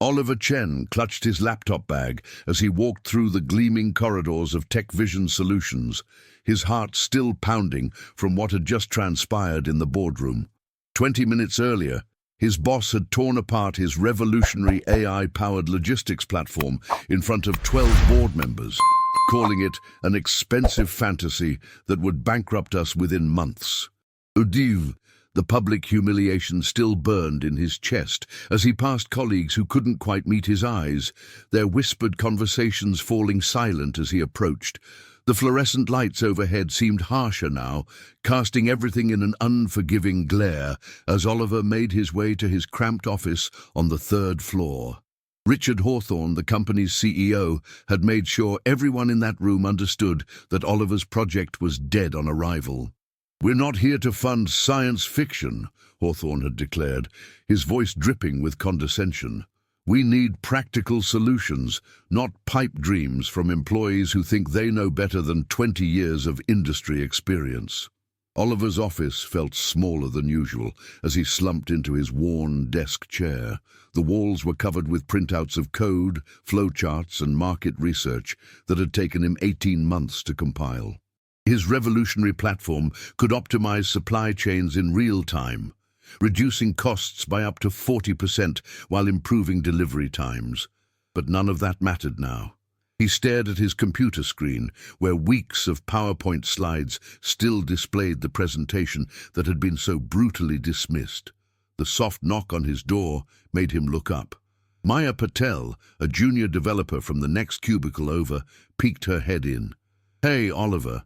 Oliver Chen clutched his laptop bag as he walked through the gleaming corridors of Tech Vision Solutions, his heart still pounding from what had just transpired in the boardroom. 20 minutes earlier, his boss had torn apart his revolutionary AI-powered logistics platform in front of 12 board members, calling it an expensive fantasy that would bankrupt us within months. Udiv, the public humiliation still burned in his chest as he passed colleagues who couldn't quite meet his eyes, their whispered conversations falling silent as he approached. The fluorescent lights overhead seemed harsher now, casting everything in an unforgiving glare as Oliver made his way to his cramped office on the 3rd floor. Richard Hawthorne, the company's CEO, had made sure everyone in that room understood that Oliver's project was dead on arrival. "We're not here to fund science fiction," Hawthorne had declared, his voice dripping with condescension. "We need practical solutions, not pipe dreams from employees who think they know better than 20 years of industry experience." Oliver's office felt smaller than usual as he slumped into his worn desk chair. The walls were covered with printouts of code, flowcharts, and market research that had taken him 18 months to compile. His revolutionary platform could optimize supply chains in real time, reducing costs by up to 40% while improving delivery times. But none of that mattered now. He stared at his computer screen, where weeks of PowerPoint slides still displayed the presentation that had been so brutally dismissed. The soft knock on his door made him look up. Maya Patel, a junior developer from the next cubicle over, peeked her head in. "Hey, Oliver.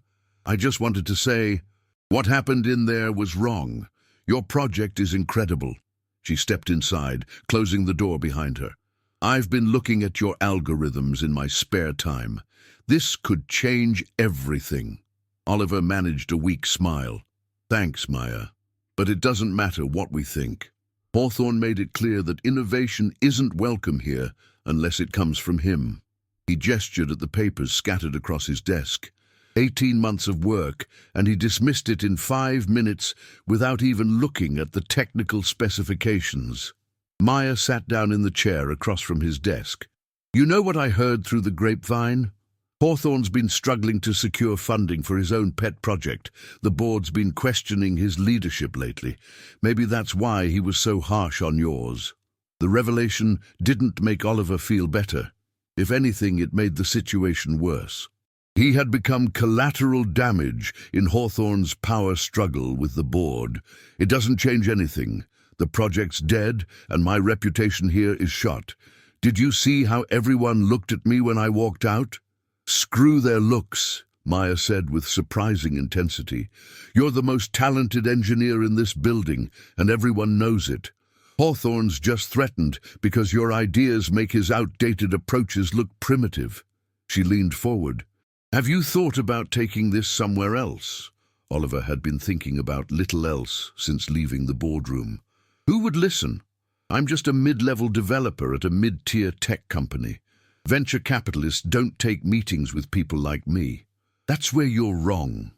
I just wanted to say, what happened in there was wrong. Your project is incredible." She stepped inside, closing the door behind her. "I've been looking at your algorithms in my spare time. This could change everything." Oliver managed a weak smile. "Thanks, Maya. But it doesn't matter what we think." Hawthorne made it clear that innovation isn't welcome here unless it comes from him. He gestured at the papers scattered across his desk. 18 months of work, and he dismissed it in 5 minutes without even looking at the technical specifications. Maya sat down in the chair across from his desk. "You know what I heard through the grapevine? Hawthorne's been struggling to secure funding for his own pet project. The board's been questioning his leadership lately. Maybe that's why he was so harsh on yours." The revelation didn't make Oliver feel better. If anything, it made the situation worse. He had become collateral damage in Hawthorne's power struggle with the board. "It doesn't change anything. The project's dead, and my reputation here is shot. Did you see how everyone looked at me when I walked out?" "Screw their looks," Maya said with surprising intensity. "You're the most talented engineer in this building, and everyone knows it. Hawthorne's just threatened because your ideas make his outdated approaches look primitive." She leaned forward. "Have you thought about taking this somewhere else?" Oliver had been thinking about little else since leaving the boardroom. "Who would listen? I'm just a mid-level developer at a mid-tier tech company. Venture capitalists don't take meetings with people like me." "That's where you're wrong."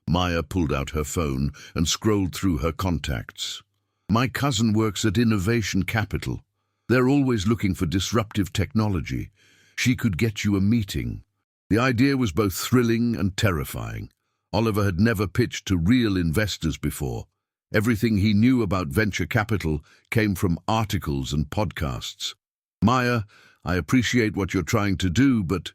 Maya pulled out her phone and scrolled through her contacts. "My cousin works at Innovation Capital. They're always looking for disruptive technology. She could get you a meeting." The idea was both thrilling and terrifying. Oliver had never pitched to real investors before. Everything he knew about venture capital came from articles and podcasts. "Maya, I appreciate what you're trying to do, but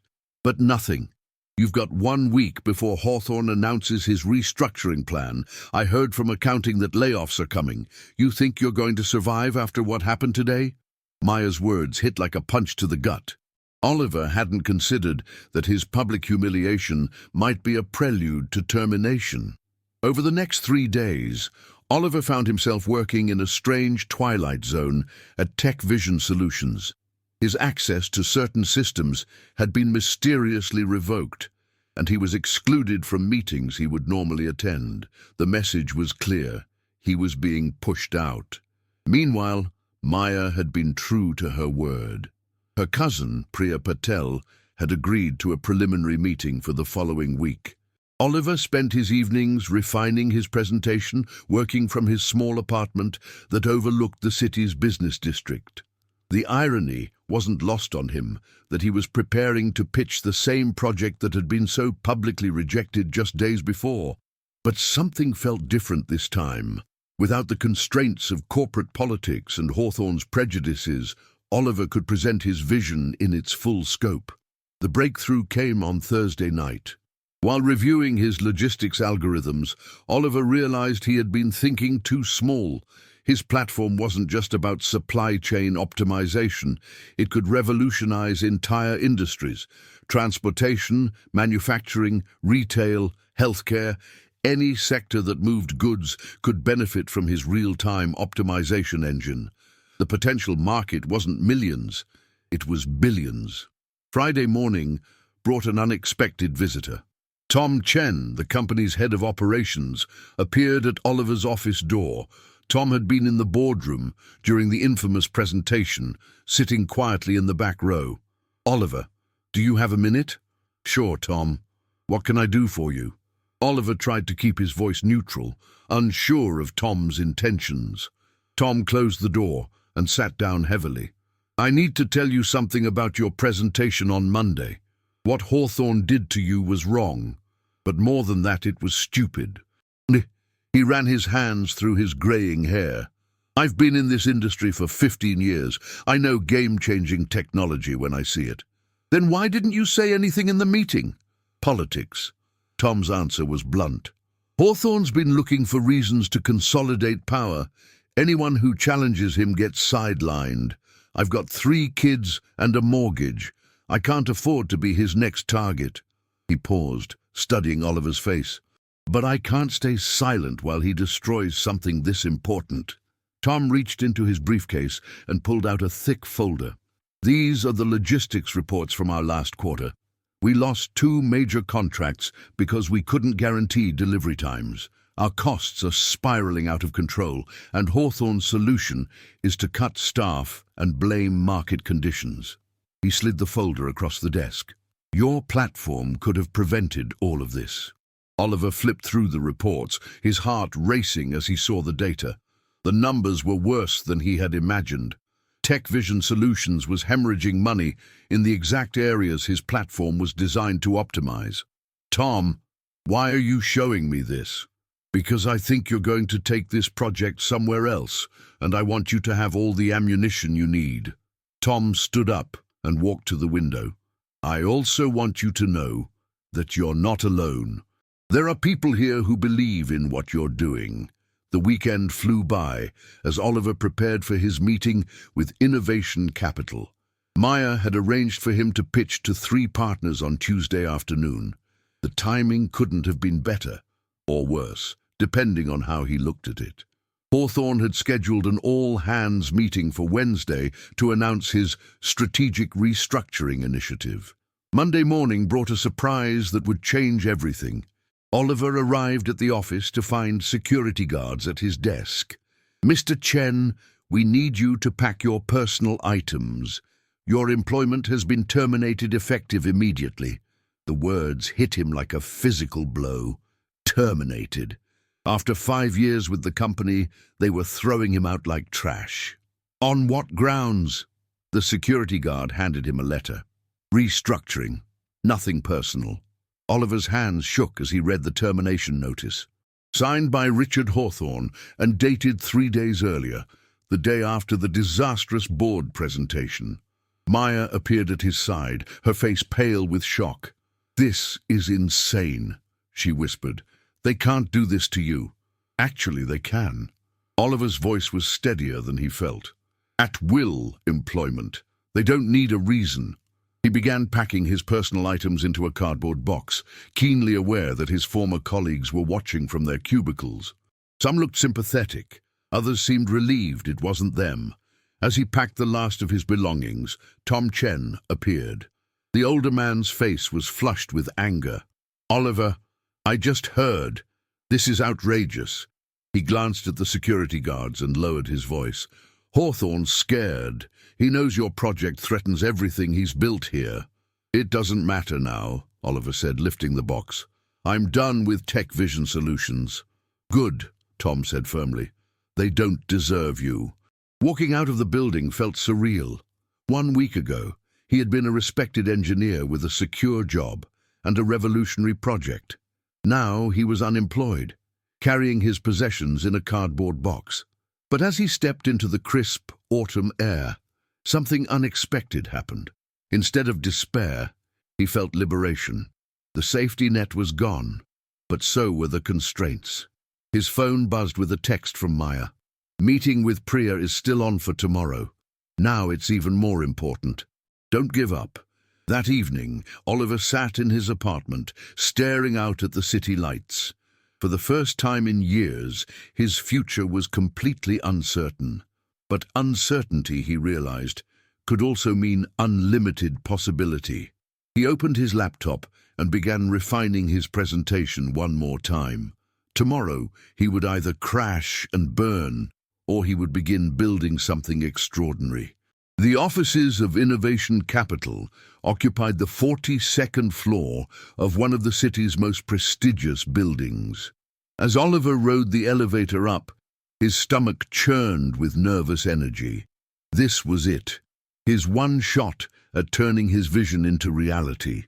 nothing. You've got 1 week before Hawthorne announces his restructuring plan. I heard from accounting that layoffs are coming. You think you're going to survive after what happened today?" Maya's words hit like a punch to the gut. Oliver hadn't considered that his public humiliation might be a prelude to termination. Over the next 3 days, Oliver found himself working in a strange twilight zone at Tech Vision Solutions. His access to certain systems had been mysteriously revoked, and he was excluded from meetings he would normally attend. The message was clear. He was being pushed out. Meanwhile, Maya had been true to her word. Her cousin, Priya Patel, had agreed to a preliminary meeting for the following week. Oliver spent his evenings refining his presentation, working from his small apartment that overlooked the city's business district. The irony wasn't lost on him that he was preparing to pitch the same project that had been so publicly rejected just days before. But something felt different this time. Without the constraints of corporate politics and Hawthorne's prejudices, Oliver could present his vision in its full scope. The breakthrough came on Thursday night. While reviewing his logistics algorithms, Oliver realized he had been thinking too small. His platform wasn't just about supply chain optimization. It could revolutionize entire industries: transportation, manufacturing, retail, healthcare. Any sector that moved goods could benefit from his real-time optimization engine. The potential market wasn't millions, it was billions. Friday morning brought an unexpected visitor. Tom Chen, the company's head of operations, appeared at Oliver's office door. Tom had been in the boardroom during the infamous presentation, sitting quietly in the back row. "Oliver, do you have a minute?" "Sure, Tom. What can I do for you?" Oliver tried to keep his voice neutral, unsure of Tom's intentions. Tom closed the door and sat down heavily. "I need to tell you something about your presentation on Monday. What Hawthorne did to you was wrong, but more than that, it was stupid." He ran his hands through his graying hair. "I've been in this industry for 15 years. I know game-changing technology when I see it." "Then why didn't you say anything in the meeting?" "Politics." Tom's answer was blunt. "Hawthorne's been looking for reasons to consolidate power. Anyone who challenges him gets sidelined. I've got 3 kids and a mortgage. I can't afford to be his next target." He paused, studying Oliver's face. "But I can't stay silent while he destroys something this important." Tom reached into his briefcase and pulled out a thick folder. "These are the logistics reports from our last quarter. We lost 2 major contracts because we couldn't guarantee delivery times. Our costs are spiraling out of control, and Hawthorne's solution is to cut staff and blame market conditions." He slid the folder across the desk. "Your platform could have prevented all of this." Oliver flipped through the reports, his heart racing as he saw the data. The numbers were worse than he had imagined. TechVision Solutions was hemorrhaging money in the exact areas his platform was designed to optimize. "Tom, why are you showing me this?" "Because I think you're going to take this project somewhere else, and I want you to have all the ammunition you need." Tom stood up and walked to the window. "I also want you to know that you're not alone. There are people here who believe in what you're doing." The weekend flew by as Oliver prepared for his meeting with Innovation Capital. Maya had arranged for him to pitch to 3 partners on Tuesday afternoon. The timing couldn't have been better, or worse, depending on how he looked at it. Hawthorne had scheduled an all-hands meeting for Wednesday to announce his strategic restructuring initiative. Monday morning brought a surprise that would change everything. Oliver arrived at the office to find security guards at his desk. "Mr. Chen, we need you to pack your personal items. Your employment has been terminated effective immediately." The words hit him like a physical blow. Terminated. After 5 years with the company, they were throwing him out like trash. "On what grounds?" The security guard handed him a letter. "Restructuring. Nothing personal." Oliver's hands shook as he read the termination notice. Signed by Richard Hawthorne and dated 3 days earlier, the day after the disastrous board presentation. Maya appeared at his side, her face pale with shock. "This is insane," she whispered. "They can't do this to you." "Actually, they can." Oliver's voice was steadier than he felt. "At-will employment. They don't need a reason." He began packing his personal items into a cardboard box, keenly aware that his former colleagues were watching from their cubicles. Some looked sympathetic, others seemed relieved it wasn't them. As he packed the last of his belongings, Tom Chen appeared. The older man's face was flushed with anger. "Oliver, I just heard. This is outrageous." He glanced at the security guards and lowered his voice. "Hawthorne's scared. He knows your project threatens everything he's built here." "It doesn't matter now," Oliver said, lifting the box. "I'm done with TechVision Solutions." "Good," Tom said firmly. "They don't deserve you." Walking out of the building felt surreal. 1 week ago, he had been a respected engineer with a secure job and a revolutionary project. Now he was unemployed, carrying his possessions in a cardboard box. But as he stepped into the crisp autumn air, something unexpected happened. Instead of despair, he felt liberation. The safety net was gone, but so were the constraints. His phone buzzed with a text from Maya. "Meeting with Priya is still on for tomorrow. Now it's even more important. Don't give up." That evening, Oliver sat in his apartment, staring out at the city lights. For the first time in years, his future was completely uncertain. But uncertainty, he realized, could also mean unlimited possibility. He opened his laptop and began refining his presentation one more time. Tomorrow, he would either crash and burn, or he would begin building something extraordinary. The offices of Innovation Capital occupied the 42nd floor of one of the city's most prestigious buildings. As Oliver rode the elevator up, his stomach churned with nervous energy. This was it, his one shot at turning his vision into reality.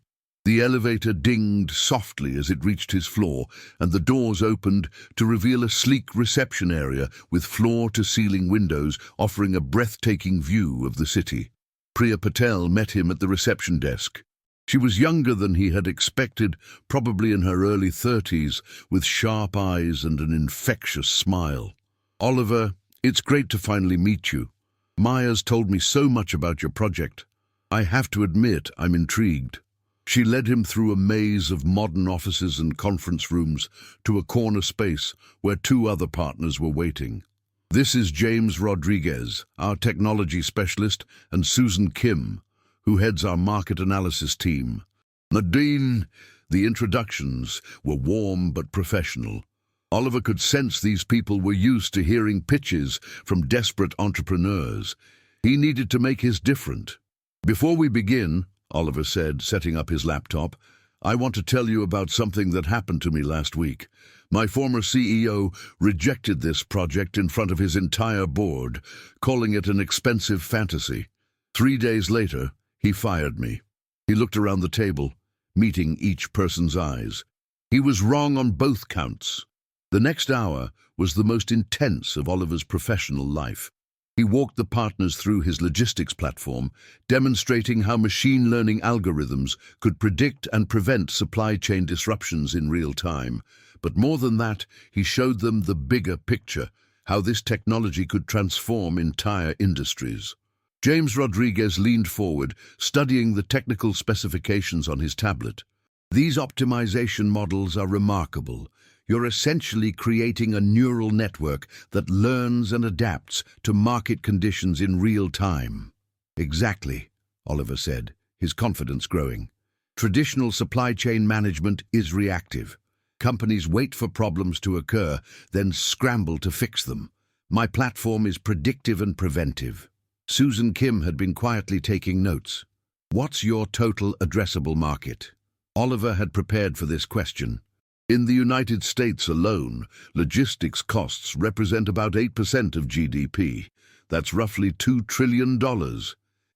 The elevator dinged softly as it reached his floor, and the doors opened to reveal a sleek reception area with floor-to-ceiling windows offering a breathtaking view of the city. Priya Patel met him at the reception desk. She was younger than he had expected, probably in her early 30s, with sharp eyes and an infectious smile. "Oliver, it's great to finally meet you. Maya's told me so much about your project. I have to admit I'm intrigued." She led him through a maze of modern offices and conference rooms to a corner space where 2 other partners were waiting. "This is James Rodriguez, our technology specialist, and Susan Kim, who heads our market analysis team." Nadine, the introductions were warm but professional. Oliver could sense these people were used to hearing pitches from desperate entrepreneurs. He needed to make his different. "Before we begin," Oliver said, setting up his laptop, "I want to tell you about something that happened to me last week. My former CEO rejected this project in front of his entire board, calling it an expensive fantasy. 3 days later, he fired me." He looked around the table, meeting each person's eyes. He was wrong on both counts. The next hour was the most intense of Oliver's professional life. He walked the partners through his logistics platform, demonstrating how machine learning algorithms could predict and prevent supply chain disruptions in real time. But more than that, he showed them the bigger picture, how this technology could transform entire industries. James Rodriguez leaned forward, studying the technical specifications on his tablet. "These optimization models are remarkable. You're essentially creating a neural network that learns and adapts to market conditions in real time." "Exactly," Oliver said, his confidence growing. "Traditional supply chain management is reactive. Companies wait for problems to occur, then scramble to fix them. My platform is predictive and preventive." Susan Kim had been quietly taking notes. "What's your total addressable market?" Oliver had prepared for this question. In the United States alone, logistics costs represent about 8% of GDP. That's roughly $2 trillion.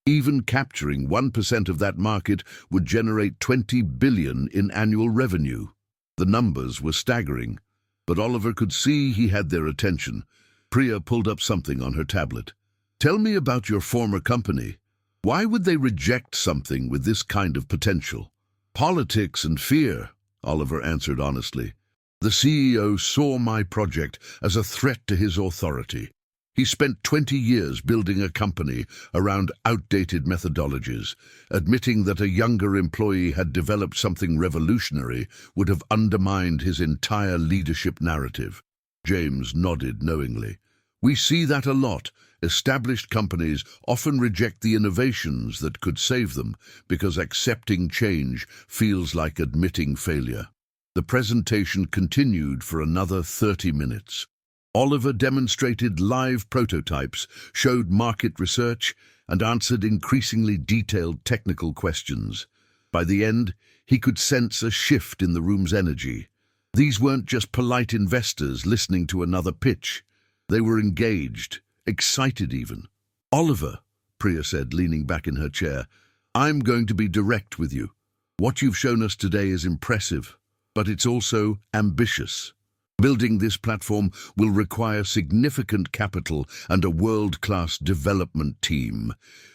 Even capturing 1% of that market would generate $20 billion in annual revenue. The numbers were staggering, but Oliver could see he had their attention. Priya pulled up something on her tablet. "Tell me about your former company. Why would they reject something with this kind of potential?" "Politics and fear," Oliver answered honestly. "The CEO saw my project as a threat to his authority. He spent 20 years building a company around outdated methodologies. Admitting that a younger employee had developed something revolutionary would have undermined his entire leadership narrative." James nodded knowingly. "We see that a lot. Established companies often reject the innovations that could save them because accepting change feels like admitting failure." The presentation continued for another 30 minutes. Oliver demonstrated live prototypes, showed market research, and answered increasingly detailed technical questions. By the end, he could sense a shift in the room's energy. These weren't just polite investors listening to another pitch. They were engaged, excited even. "Oliver," Priya said, leaning back in her chair. "I'm going to be direct with you. What you've shown us today is impressive, but it's also ambitious. Building this platform will require significant capital and a world-class development team.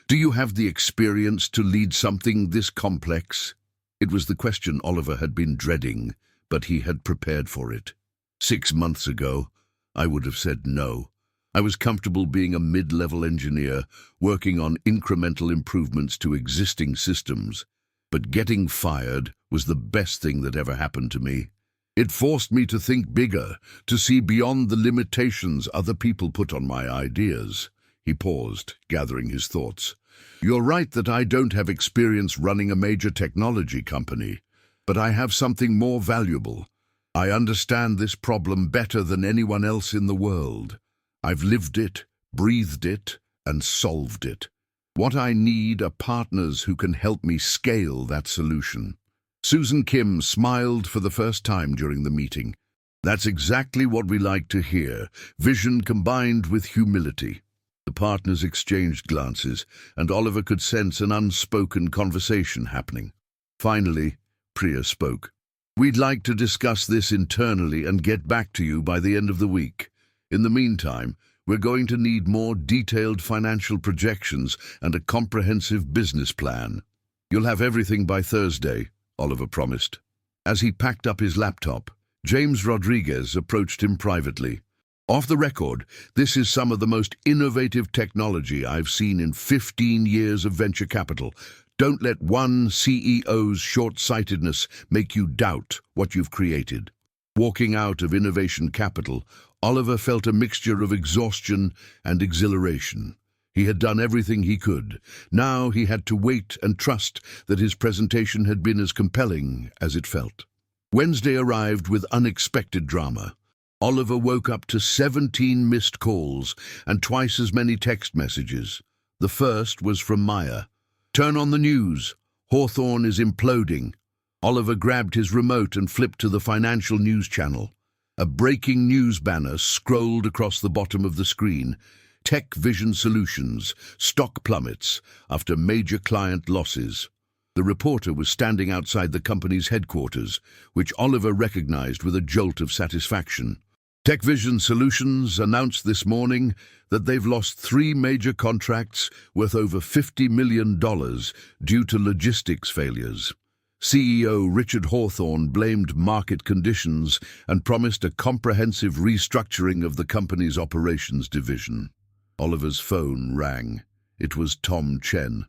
Do you have the experience to lead something this complex?" It was the question Oliver had been dreading, but he had prepared for it. 6 months ago, I would have said no. I was comfortable being a mid-level engineer, working on incremental improvements to existing systems. But getting fired was the best thing that ever happened to me. It forced me to think bigger, to see beyond the limitations other people put on my ideas. He paused, gathering his thoughts. "You're right that I don't have experience running a major technology company, but I have something more valuable. I understand this problem better than anyone else in the world. I've lived it, breathed it, and solved it. What I need are partners who can help me scale that solution." Susan Kim smiled for the first time during the meeting. "That's exactly what we like to hear, vision combined with humility." The partners exchanged glances, and Oliver could sense an unspoken conversation happening. Finally, Priya spoke. "We'd like to discuss this internally and get back to you by the end of the week. In the meantime, we're going to need more detailed financial projections and a comprehensive business plan." "You'll have everything by Thursday," Oliver promised. As he packed up his laptop, James Rodriguez approached him privately. "Off the record, this is some of the most innovative technology I've seen in 15 years of venture capital. Don't let one CEO's short-sightedness make you doubt what you've created." Walking out of Innovation Capital, Oliver felt a mixture of exhaustion and exhilaration. He had done everything he could. Now he had to wait and trust that his presentation had been as compelling as it felt. Wednesday arrived with unexpected drama. Oliver woke up to 17 missed calls and twice as many text messages. The first was from Maya. "Turn on the news. Hawthorne is imploding." Oliver grabbed his remote and flipped to the financial news channel. A breaking news banner scrolled across the bottom of the screen. Tech Vision Solutions, stock plummets after major client losses. The reporter was standing outside the company's headquarters, which Oliver recognized with a jolt of satisfaction. Tech Vision Solutions announced this morning that they've lost 3 major contracts worth over $50 million due to logistics failures. CEO Richard Hawthorne blamed market conditions and promised a comprehensive restructuring of the company's operations division. Oliver's phone rang. It was Tom Chen.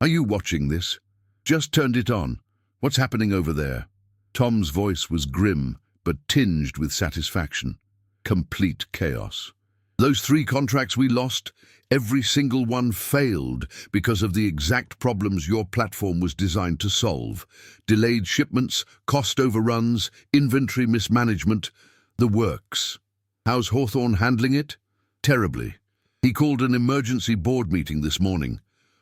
"Are you watching this?" "Just turned it on. What's happening over there?" Tom's voice was grim, but tinged with satisfaction. "Complete chaos. Those 3 contracts we lost, every single one failed because of the exact problems your platform was designed to solve. Delayed shipments, cost overruns, inventory mismanagement, the works. How's Hawthorne handling it?" "Terribly. He called an emergency board meeting this morning.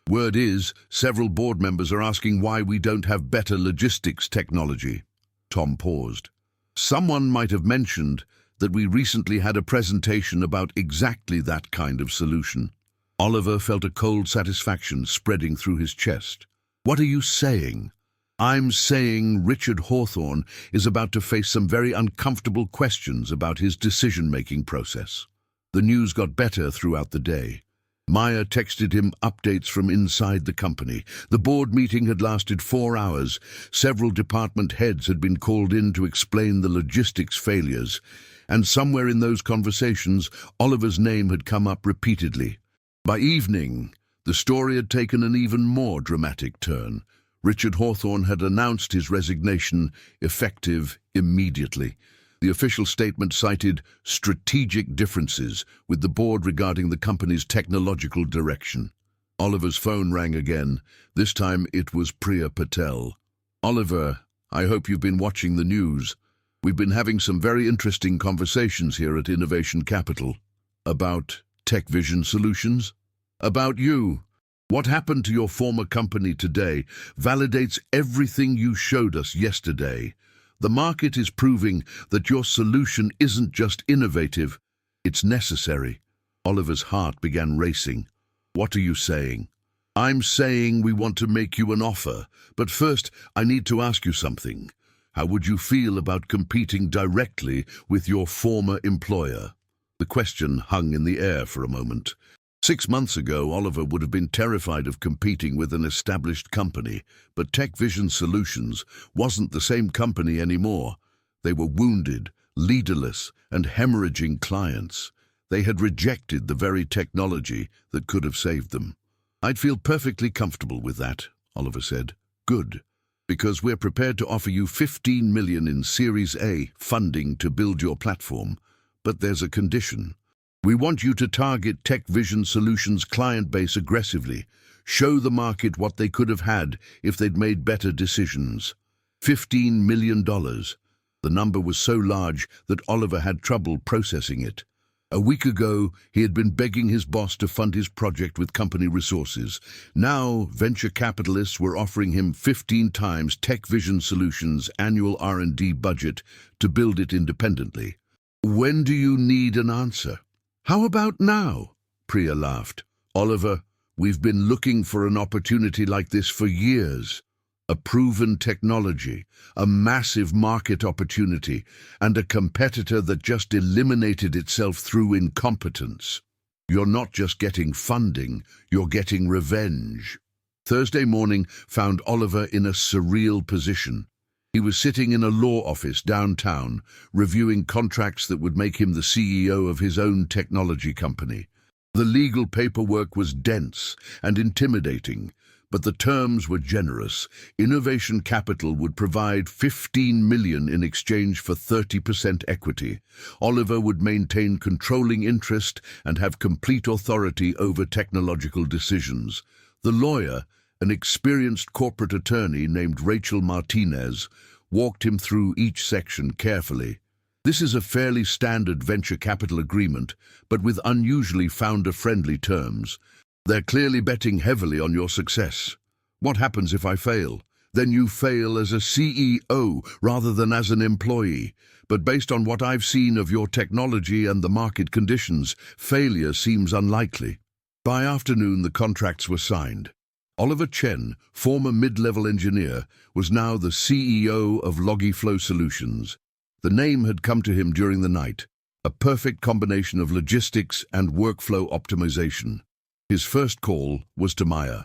Word is, several board members are asking why we don't have better logistics technology." Tom paused. "Someone might have mentioned that we recently had a presentation about exactly that kind of solution." Oliver felt a cold satisfaction spreading through his chest. "What are you saying?" "I'm saying Richard Hawthorne is about to face some very uncomfortable questions about his decision-making process." The news got better throughout the day. Maya texted him updates from inside the company. The board meeting had lasted 4 hours. Several department heads had been called in to explain the logistics failures. And somewhere in those conversations, Oliver's name had come up repeatedly. By evening, the story had taken an even more dramatic turn. Richard Hawthorne had announced his resignation, effective immediately. The official statement cited strategic differences with the board regarding the company's technological direction. Oliver's phone rang again. This time it was Priya Patel. "Oliver, I hope you've been watching the news. We've been having some very interesting conversations here at Innovation Capital." "About Tech Vision Solutions?" "About you. What happened to your former company today validates everything you showed us yesterday. The market is proving that your solution isn't just innovative, it's necessary." Oliver's heart began racing. "What are you saying?" I'm saying we want to make you an offer, but first I need to ask you something. How would you feel about competing directly with your former employer? The question hung in the air for a moment. 6 months ago, Oliver would have been terrified of competing with an established company, but TechVision Solutions wasn't the same company anymore. They were wounded, leaderless, and hemorrhaging clients. They had rejected the very technology that could have saved them. I'd feel perfectly comfortable with that, Oliver said. Good, because we're prepared to offer you $15 million in Series A funding to build your platform. But there's a condition. We want you to target TechVision Solutions' client base aggressively. Show the market what they could have had if they'd made better decisions. $15 million. The number was so large that Oliver had trouble processing it. A week ago, he had been begging his boss to fund his project with company resources. Now, venture capitalists were offering him 15 times TechVision Solutions' annual R&D budget to build it independently. When do you need an answer? How about now? Priya laughed. Oliver, we've been looking for an opportunity like this for years. A proven technology, a massive market opportunity, and a competitor that just eliminated itself through incompetence. You're not just getting funding, you're getting revenge. Thursday morning found Oliver in a surreal position. He was sitting in a law office downtown, reviewing contracts that would make him the CEO of his own technology company. The legal paperwork was dense and intimidating, but the terms were generous. Innovation Capital would provide $15 million in exchange for 30% equity. Oliver would maintain controlling interest and have complete authority over technological decisions. The lawyer, an experienced corporate attorney named Rachel Martinez, walked him through each section carefully. This is a fairly standard venture capital agreement, but with unusually founder-friendly terms. They're clearly betting heavily on your success. What happens if I fail? Then you fail as a CEO rather than as an employee. But based on what I've seen of your technology and the market conditions, failure seems unlikely. By afternoon, the contracts were signed. Oliver Chen, former mid-level engineer, was now the CEO of Logiflow Solutions. The name had come to him during the night, a perfect combination of logistics and workflow optimization. His first call was to Maya.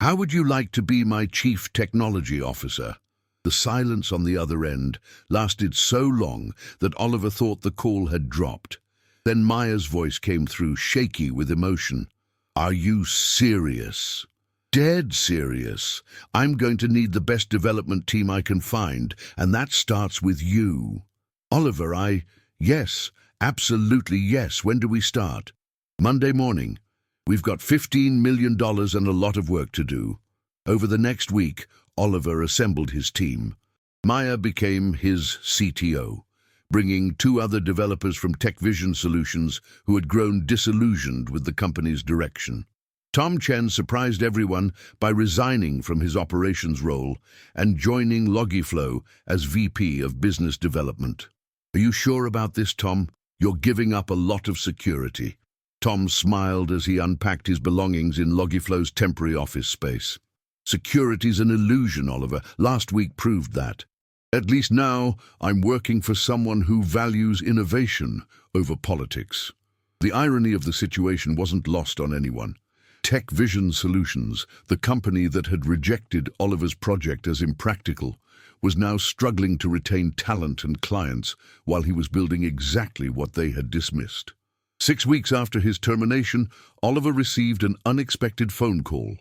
How would you like to be my chief technology officer? The silence on the other end lasted so long that Oliver thought the call had dropped. Then Maya's voice came through, shaky with emotion. Are you serious? Dead serious. I'm going to need the best development team I can find, and that starts with you. Oliver, yes, absolutely yes. When do we start? Monday morning. We've got $15 million and a lot of work to do. Over the next week, Oliver assembled his team. Maya became his CTO, bringing 2 other developers from TechVision Solutions who had grown disillusioned with the company's direction. Tom Chen surprised everyone by resigning from his operations role and joining Logiflow as VP of Business Development. Are you sure about this, Tom? You're giving up a lot of security. Tom smiled as he unpacked his belongings in Logiflow's temporary office space. Security's an illusion, Oliver. Last week proved that. At least now, I'm working for someone who values innovation over politics. The irony of the situation wasn't lost on anyone. TechVision Solutions, the company that had rejected Oliver's project as impractical, was now struggling to retain talent and clients while he was building exactly what they had dismissed. 6 weeks after his termination, Oliver received an unexpected phone call.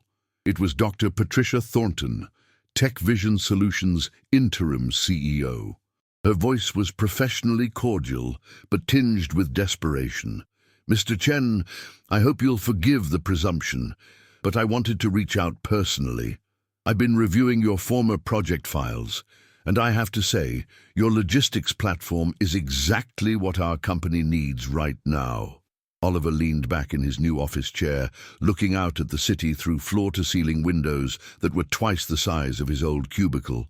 It was Dr. Patricia Thornton, TechVision Solutions' interim CEO. Her voice was professionally cordial, but tinged with desperation. Mr. Chen, I hope you'll forgive the presumption, but I wanted to reach out personally. I've been reviewing your former project files, and I have to say, your logistics platform is exactly what our company needs right now. Oliver leaned back in his new office chair, looking out at the city through floor-to-ceiling windows that were twice the size of his old cubicle.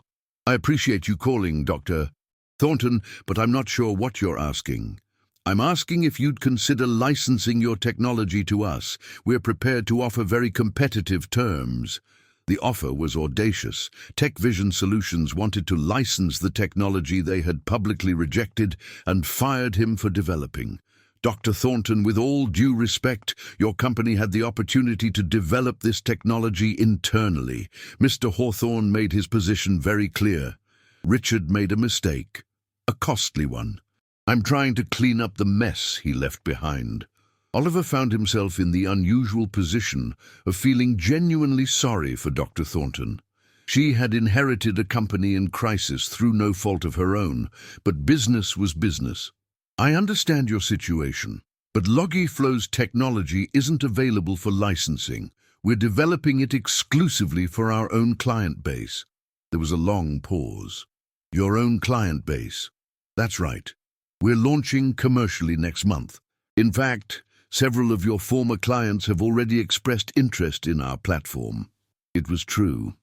I appreciate you calling, Dr. Thornton, but I'm not sure what you're asking. I'm asking if you'd consider licensing your technology to us. We're prepared to offer very competitive terms. The offer was audacious. TechVision Solutions wanted to license the technology they had publicly rejected and fired him for developing. Dr. Thornton, with all due respect, your company had the opportunity to develop this technology internally. Mr. Hawthorne made his position very clear. Richard made a mistake, a costly one. I'm trying to clean up the mess he left behind. Oliver found himself in the unusual position of feeling genuinely sorry for Dr. Thornton. She had inherited a company in crisis through no fault of her own, but business was business. I understand your situation, but Logiflow's technology isn't available for licensing. We're developing it exclusively for our own client base. There was a long pause. Your own client base. That's right. We're launching commercially next month. In fact, several of your former clients have already expressed interest in our platform. It was true.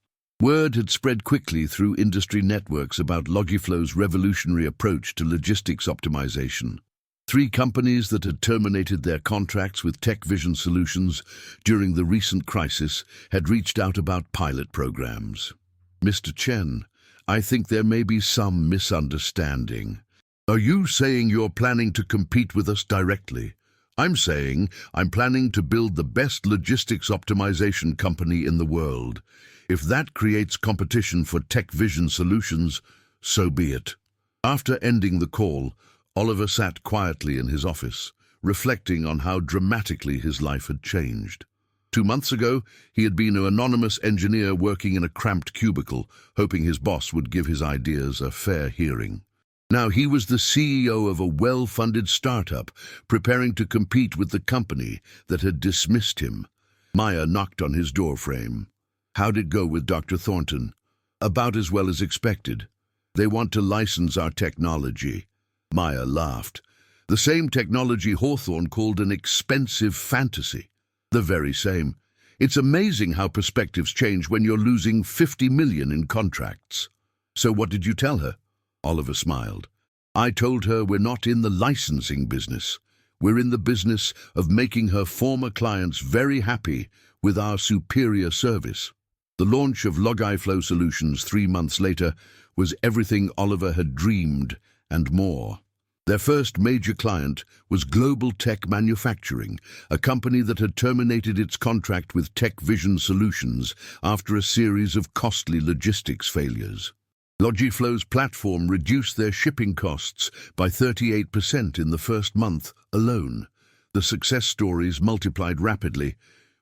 Word had spread quickly through industry networks about Logiflow's revolutionary approach to logistics optimization. 3 companies that had terminated their contracts with TechVision Solutions during the recent crisis had reached out about pilot programs. Mr. Chen, I think there may be some misunderstanding. Are you saying you're planning to compete with us directly? I'm saying I'm planning to build the best logistics optimization company in the world. If that creates competition for TechVision Solutions, so be it. After ending the call, Oliver sat quietly in his office, reflecting on how dramatically his life had changed. 2 months ago, he had been an anonymous engineer working in a cramped cubicle, hoping his boss would give his ideas a fair hearing. Now he was the CEO of a well-funded startup, preparing to compete with the company that had dismissed him. Maya knocked on his doorframe. How'd it go with Dr. Thornton? About as well as expected. They want to license our technology. Maya laughed. The same technology Hawthorne called an expensive fantasy. The very same. It's amazing how perspectives change when you're losing 50 million in contracts. So what did you tell her? Oliver smiled. I told her we're not in the licensing business. We're in the business of making her former clients very happy with our superior service. The launch of Logiflow Solutions 3 months later was everything Oliver had dreamed and more. Their first major client was Global Tech Manufacturing, a company that had terminated its contract with TechVision Solutions after a series of costly logistics failures. Logiflow's platform reduced their shipping costs by 38% in the first month alone. The success stories multiplied rapidly.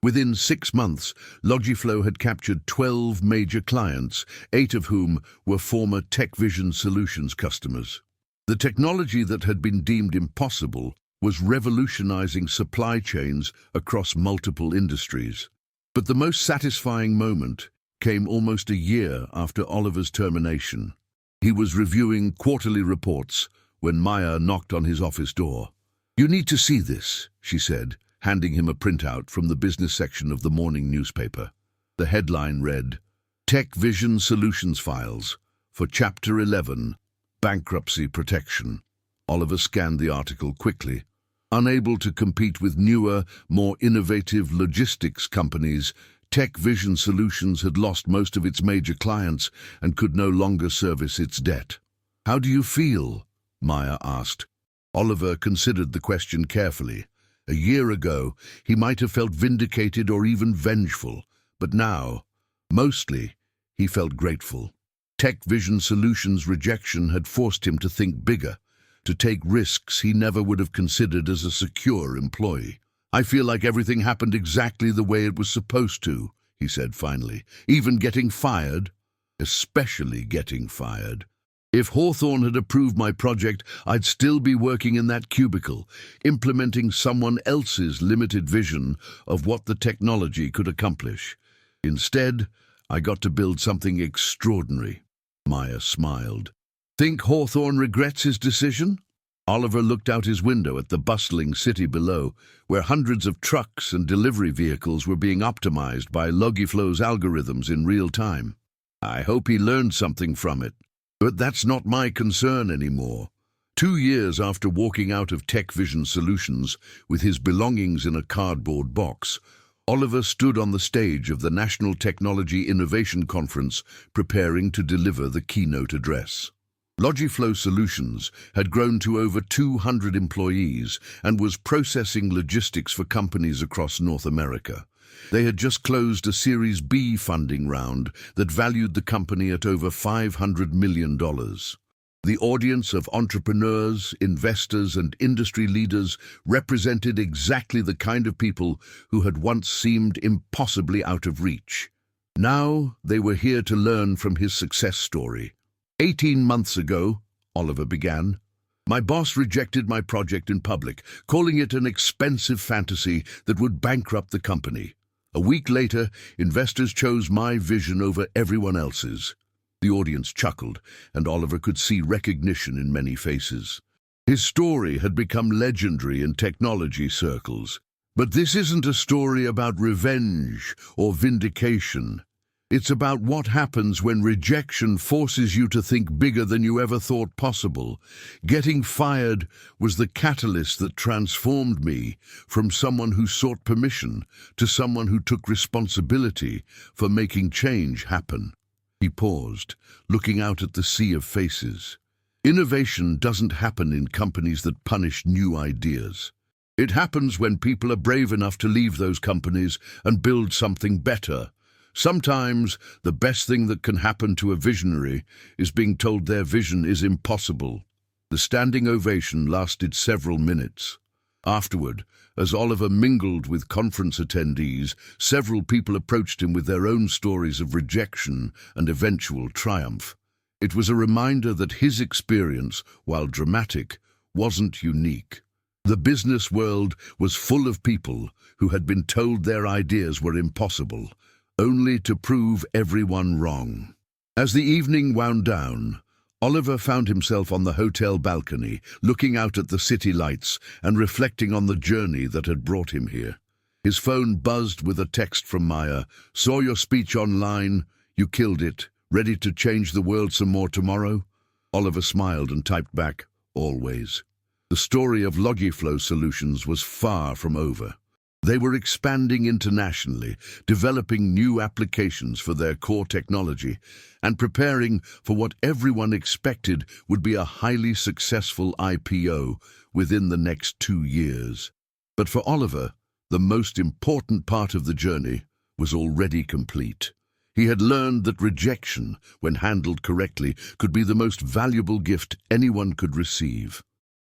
Within 6 months, Logiflow had captured 12 major clients, 8 of whom were former TechVision Solutions customers. The technology that had been deemed impossible was revolutionizing supply chains across multiple industries. But the most satisfying moment came almost a year after Oliver's termination. He was reviewing quarterly reports when Maya knocked on his office door. You need to see this, she said, handing him a printout from the business section of the morning newspaper. The headline read, TechVision Solutions Files for Chapter 11, Bankruptcy Protection. Oliver scanned the article quickly. Unable to compete with newer, more innovative logistics companies, TechVision Solutions had lost most of its major clients and could no longer service its debt. How do you feel? Maya asked. Oliver considered the question carefully. A year ago, he might have felt vindicated or even vengeful, but now, mostly, he felt grateful. TechVision Solutions' rejection had forced him to think bigger, to take risks he never would have considered as a secure employee. I feel like everything happened exactly the way it was supposed to, he said finally. Even getting fired, especially getting fired. If Hawthorne had approved my project, I'd still be working in that cubicle, implementing someone else's limited vision of what the technology could accomplish. Instead, I got to build something extraordinary. Maya smiled. Think Hawthorne regrets his decision? Oliver looked out his window at the bustling city below, where hundreds of trucks and delivery vehicles were being optimized by Logiflow's algorithms in real time. I hope he learned something from it. But that's not my concern anymore. 2 years after walking out of Tech Vision Solutions with his belongings in a cardboard box, Oliver stood on the stage of the National Technology Innovation Conference preparing to deliver the keynote address. Logiflow Solutions had grown to over 200 employees and was processing logistics for companies across North America. They had just closed a Series B funding round that valued the company at over $500 million. The audience of entrepreneurs, investors, and industry leaders represented exactly the kind of people who had once seemed impossibly out of reach. Now they were here to learn from his success story. 18 months ago, Oliver began, my boss rejected my project in public, calling it an expensive fantasy that would bankrupt the company. A week later, investors chose my vision over everyone else's. The audience chuckled, and Oliver could see recognition in many faces. His story had become legendary in technology circles. But this isn't a story about revenge or vindication. It's about what happens when rejection forces you to think bigger than you ever thought possible. Getting fired was the catalyst that transformed me from someone who sought permission to someone who took responsibility for making change happen. He paused, looking out at the sea of faces. Innovation doesn't happen in companies that punish new ideas. It happens when people are brave enough to leave those companies and build something better. Sometimes the best thing that can happen to a visionary is being told their vision is impossible. The standing ovation lasted several minutes. Afterward, as Oliver mingled with conference attendees, several people approached him with their own stories of rejection and eventual triumph. It was a reminder that his experience, while dramatic, wasn't unique. The business world was full of people who had been told their ideas were impossible, only to prove everyone wrong. As the evening wound down, Oliver found himself on the hotel balcony, looking out at the city lights and reflecting on the journey that had brought him here. His phone buzzed with a text from Maya. Saw your speech online. You killed it. Ready to change the world some more tomorrow? Oliver smiled and typed back, always. The story of Logiflow Solutions was far from over. They were expanding internationally, developing new applications for their core technology, and preparing for what everyone expected would be a highly successful IPO within the next 2 years. But for Oliver, the most important part of the journey was already complete. He had learned that rejection, when handled correctly, could be the most valuable gift anyone could receive.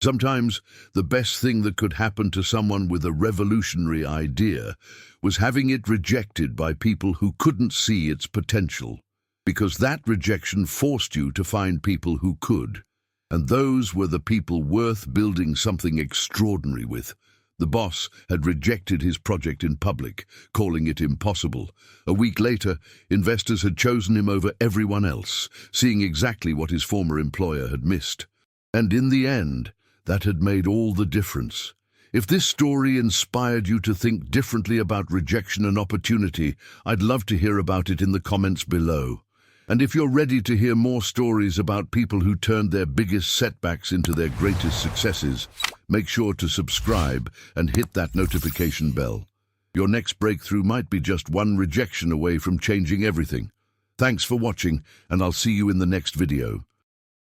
Sometimes the best thing that could happen to someone with a revolutionary idea was having it rejected by people who couldn't see its potential, because that rejection forced you to find people who could. And those were the people worth building something extraordinary with. The boss had rejected his project in public, calling it impossible. A week later, investors had chosen him over everyone else, seeing exactly what his former employer had missed. And in the end, that had made all the difference. If this story inspired you to think differently about rejection and opportunity, I'd love to hear about it in the comments below. And if you're ready to hear more stories about people who turned their biggest setbacks into their greatest successes, make sure to subscribe and hit that notification bell. Your next breakthrough might be just one rejection away from changing everything. Thanks for watching, and I'll see you in the next video.